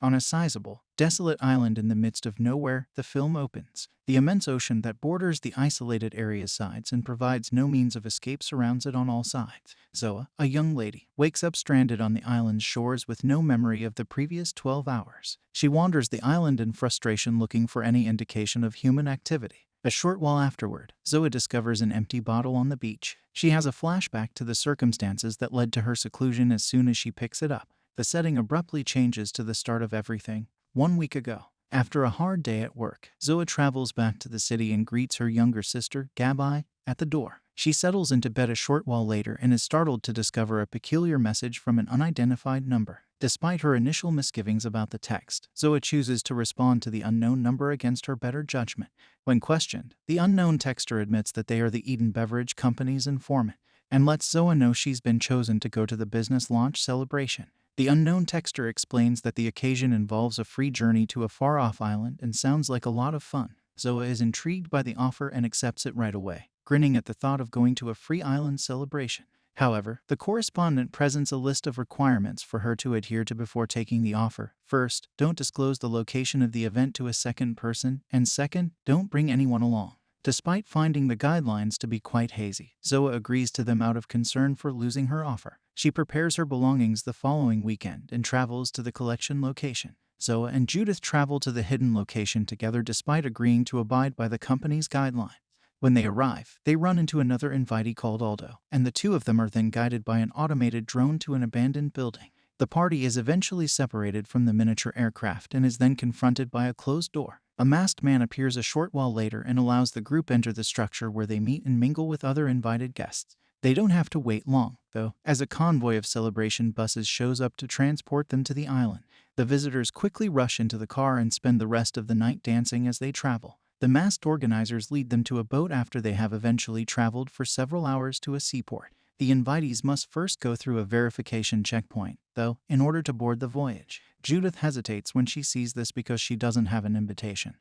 On a sizable, desolate island in the midst of nowhere, the film opens. The immense ocean that borders the isolated area's sides and provides no means of escape surrounds it on all sides. Zoa, a young lady, wakes up stranded on the island's shores with no memory of the previous 12 hours. She wanders the island in frustration looking for any indication of human activity. A short while afterward, Zoa discovers an empty bottle on the beach. She has a flashback to the circumstances that led to her seclusion as soon as she picks it up. The setting abruptly changes to the start of everything. 1 week ago, after a hard day at work, Zoa travels back to the city and greets her younger sister, Gabai, at the door. She settles into bed a short while later and is startled to discover a peculiar message from an unidentified number. Despite her initial misgivings about the text, Zoa chooses to respond to the unknown number against her better judgment. When questioned, the unknown texter admits that they are the Eden Beverage Company's informant and lets Zoa know she's been chosen to go to the business launch celebration. The unknown texter explains that the occasion involves a free journey to a far-off island and sounds like a lot of fun. Zoa is intrigued by the offer and accepts it right away, grinning at the thought of going to a free island celebration. However, the correspondent presents a list of requirements for her to adhere to before taking the offer. First, don't disclose the location of the event to a second person, and second, don't bring anyone along. Despite finding the guidelines to be quite hazy, Zoa agrees to them out of concern for losing her offer. She prepares her belongings the following weekend and travels to the collection location. Zoa and Judith travel to the hidden location together despite agreeing to abide by the company's guidelines. When they arrive, they run into another invitee called Aldo, and the two of them are then guided by an automated drone to an abandoned building. The party is eventually separated from the miniature aircraft and is then confronted by a closed door. A masked man appears a short while later and allows the group enter the structure where they meet and mingle with other invited guests. They don't have to wait long, though, as a convoy of celebration buses shows up to transport them to the island. The visitors quickly rush into the car and spend the rest of the night dancing as they travel. The masked organizers lead them to a boat after they have eventually traveled for several hours to a seaport. The invitees must first go through a verification checkpoint, though, in order to board the voyage. Judith hesitates when she sees this because she doesn't have an invitation.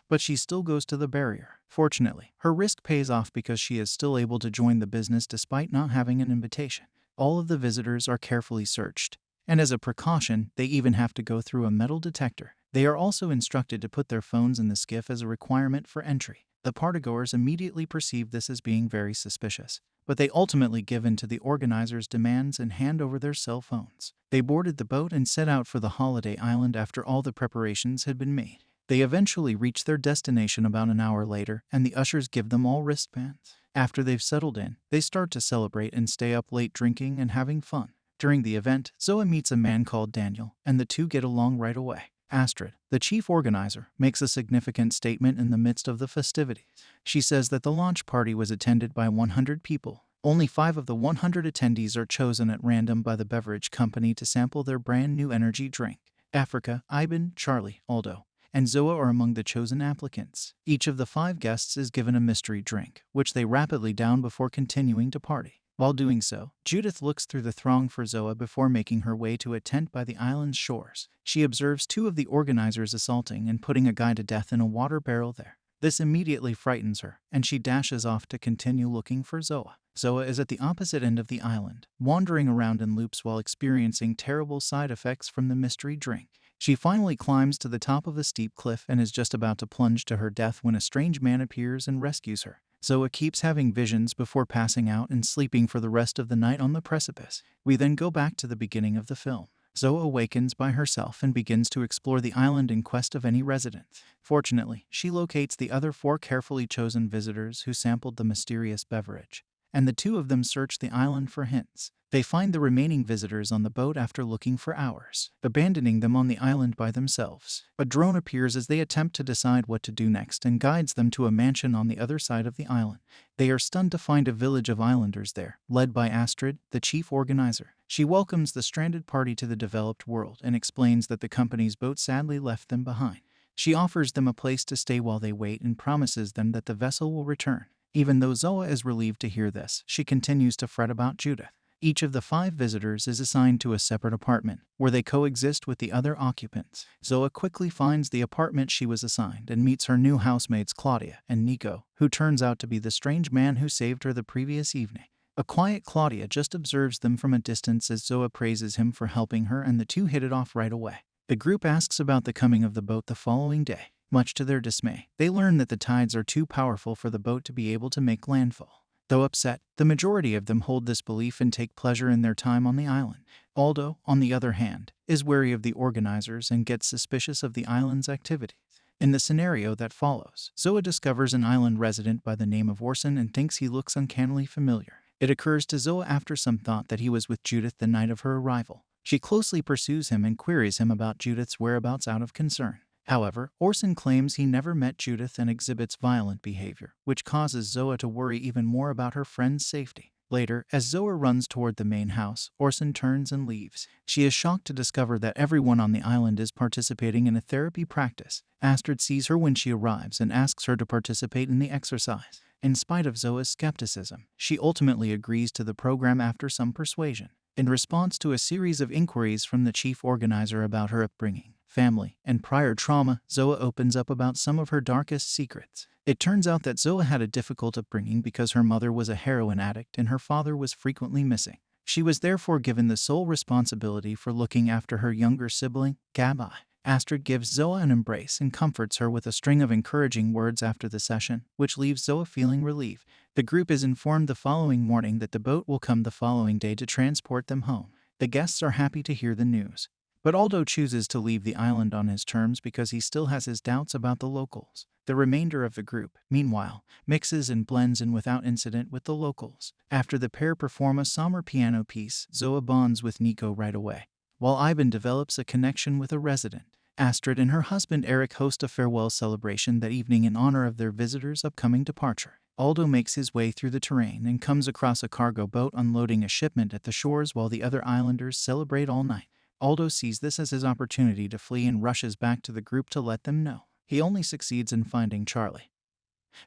But she still goes to the barrier. Fortunately, her risk pays off because she is still able to join the business despite not having an invitation. All of the visitors are carefully searched, and as a precaution, they even have to go through a metal detector. They are also instructed to put their phones in the skiff as a requirement for entry. The partygoers immediately perceive this as being very suspicious, but they ultimately give in to the organizers' demands and hand over their cell phones. They boarded the boat and set out for the holiday island after all the preparations had been made. They eventually reach their destination about an hour later, and the ushers give them all wristbands. After they've settled in, they start to celebrate and stay up late drinking and having fun. During the event, Zoa meets a man called Daniel, and the two get along right away. Astrid, the chief organizer, makes a significant statement in the midst of the festivities. She says that the launch party was attended by 100 people. Only 5 of the 100 attendees are chosen at random by the beverage company to sample their brand new energy drink. Africa, Ivan, Charlie, Aldo, and Zoa are among the chosen applicants. Each of the 5 guests is given a mystery drink, which they rapidly down before continuing to party. While doing so, Judith looks through the throng for Zoa before making her way to a tent by the island's shores. She observes 2 of the organizers assaulting and putting a guy to death in a water barrel there. This immediately frightens her, and she dashes off to continue looking for Zoa. Zoa is at the opposite end of the island, wandering around in loops while experiencing terrible side effects from the mystery drink. She finally climbs to the top of a steep cliff and is just about to plunge to her death when a strange man appears and rescues her. Zoa keeps having visions before passing out and sleeping for the rest of the night on the precipice. We then go back to the beginning of the film. Zoa awakens by herself and begins to explore the island in quest of any residents. Fortunately, she locates the other 4 carefully chosen visitors who sampled the mysterious beverage, and the 2 of them search the island for hints. They find the remaining visitors on the boat after looking for hours, abandoning them on the island by themselves. A drone appears as they attempt to decide what to do next and guides them to a mansion on the other side of the island. They are stunned to find a village of islanders there, led by Astrid, the chief organizer. She welcomes the stranded party to the developed world and explains that the company's boat sadly left them behind. She offers them a place to stay while they wait and promises them that the vessel will return. Even though Zoa is relieved to hear this, she continues to fret about Judith. Each of the 5 visitors is assigned to a separate apartment, where they coexist with the other occupants. Zoa quickly finds the apartment she was assigned and meets her new housemates Claudia and Nico, who turns out to be the strange man who saved her the previous evening. A quiet Claudia just observes them from a distance as Zoa praises him for helping her, and the two hit it off right away. The group asks about the coming of the boat the following day. Much to their dismay, they learn that the tides are too powerful for the boat to be able to make landfall. Though upset, the majority of them hold this belief and take pleasure in their time on the island. Aldo, on the other hand, is wary of the organizers and gets suspicious of the island's activities. In the scenario that follows, Zoa discovers an island resident by the name of Orson and thinks he looks uncannily familiar. It occurs to Zoa after some thought that he was with Judith the night of her arrival. She closely pursues him and queries him about Judith's whereabouts out of concern. However, Orson claims he never met Judith and exhibits violent behavior, which causes Zoa to worry even more about her friend's safety. Later, as Zoa runs toward the main house, Orson turns and leaves. She is shocked to discover that everyone on the island is participating in a therapy practice. Astrid sees her when she arrives and asks her to participate in the exercise. In spite of Zoa's skepticism, she ultimately agrees to the program after some persuasion. In response to a series of inquiries from the chief organizer about her upbringing, family, and prior trauma, Zoa opens up about some of her darkest secrets. It turns out that Zoa had a difficult upbringing because her mother was a heroin addict and her father was frequently missing. She was therefore given the sole responsibility for looking after her younger sibling, Gabi. Astrid gives Zoa an embrace and comforts her with a string of encouraging words after the session, which leaves Zoa feeling relieved. The group is informed the following morning that the boat will come the following day to transport them home. The guests are happy to hear the news. But Aldo chooses to leave the island on his terms because he still has his doubts about the locals. The remainder of the group, meanwhile, mixes and blends in without incident with the locals. After the pair perform a somber piano piece, Zoa bonds with Nico right away, while Ivan develops a connection with a resident. Astrid and her husband Eric host a farewell celebration that evening in honor of their visitors' upcoming departure. Aldo makes his way through the terrain and comes across a cargo boat unloading a shipment at the shores while the other islanders celebrate all night. Aldo sees this as his opportunity to flee and rushes back to the group to let them know. He only succeeds in finding Charlie,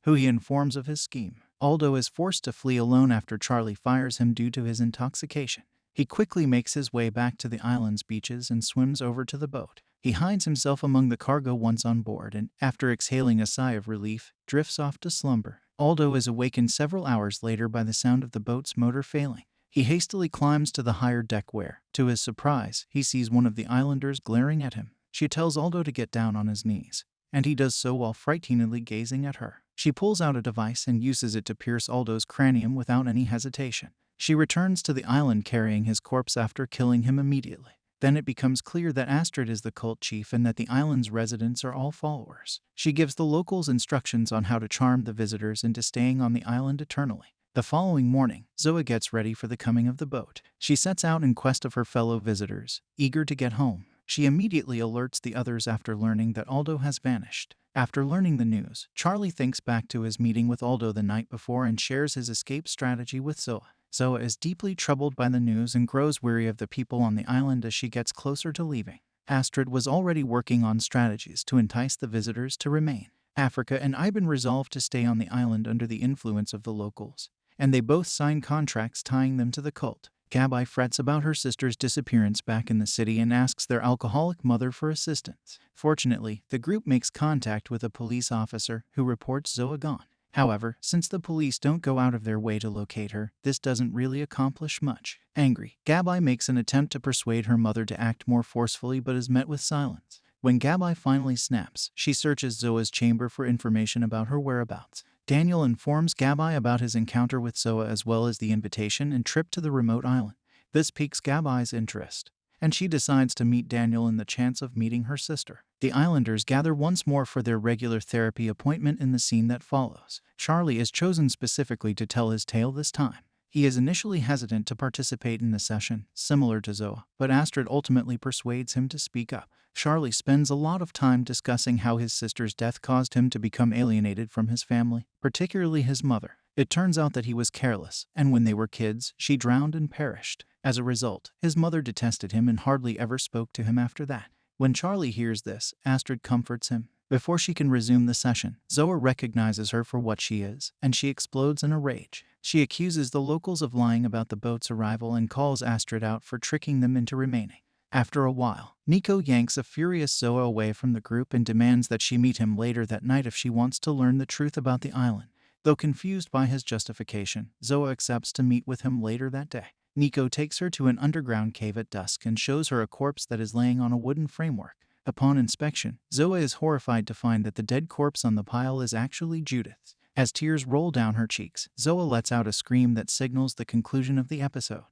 who he informs of his scheme. Aldo is forced to flee alone after Charlie fires him due to his intoxication. He quickly makes his way back to the island's beaches and swims over to the boat. He hides himself among the cargo once on board and, after exhaling a sigh of relief, drifts off to slumber. Aldo is awakened several hours later by the sound of the boat's motor failing. He hastily climbs to the higher deck where, to his surprise, he sees one of the islanders glaring at him. She tells Aldo to get down on his knees, and he does so while frighteningly gazing at her. She pulls out a device and uses it to pierce Aldo's cranium without any hesitation. She returns to the island carrying his corpse after killing him immediately. Then it becomes clear that Astrid is the cult chief and that the island's residents are all followers. She gives the locals instructions on how to charm the visitors into staying on the island eternally. The following morning, Zoa gets ready for the coming of the boat. She sets out in quest of her fellow visitors, eager to get home. She immediately alerts the others after learning that Aldo has vanished. After learning the news, Charlie thinks back to his meeting with Aldo the night before and shares his escape strategy with Zoa. Zoa is deeply troubled by the news and grows weary of the people on the island as she gets closer to leaving. Astrid was already working on strategies to entice the visitors to remain. Africa and Ivan resolve to stay on the island under the influence of the locals, and they both sign contracts tying them to the cult. Gabi frets about her sister's disappearance back in the city and asks their alcoholic mother for assistance. Fortunately, the group makes contact with a police officer who reports Zoa gone. However, since the police don't go out of their way to locate her, this doesn't really accomplish much. Angry, Gabi makes an attempt to persuade her mother to act more forcefully but is met with silence. When Gabi finally snaps, she searches Zoa's chamber for information about her whereabouts. Daniel informs Gabi about his encounter with Zoa as well as the invitation and trip to the remote island. This piques Gabi's interest, and she decides to meet Daniel in the chance of meeting her sister. The islanders gather once more for their regular therapy appointment in the scene that follows. Charlie is chosen specifically to tell his tale this time. He is initially hesitant to participate in the session, similar to Zoa, but Astrid ultimately persuades him to speak up. Charlie spends a lot of time discussing how his sister's death caused him to become alienated from his family, particularly his mother. It turns out that he was careless, and when they were kids, she drowned and perished. As a result, his mother detested him and hardly ever spoke to him after that. When Charlie hears this, Astrid comforts him. Before she can resume the session, Zoa recognizes her for what she is, and she explodes in a rage. She accuses the locals of lying about the boat's arrival and calls Astrid out for tricking them into remaining. After a while, Nico yanks a furious Zoa away from the group and demands that she meet him later that night if she wants to learn the truth about the island. Though confused by his justification, Zoa accepts to meet with him later that day. Nico takes her to an underground cave at dusk and shows her a corpse that is laying on a wooden framework. Upon inspection, Zoa is horrified to find that the dead corpse on the pile is actually Judith's. As tears roll down her cheeks, Zoa lets out a scream that signals the conclusion of the episode.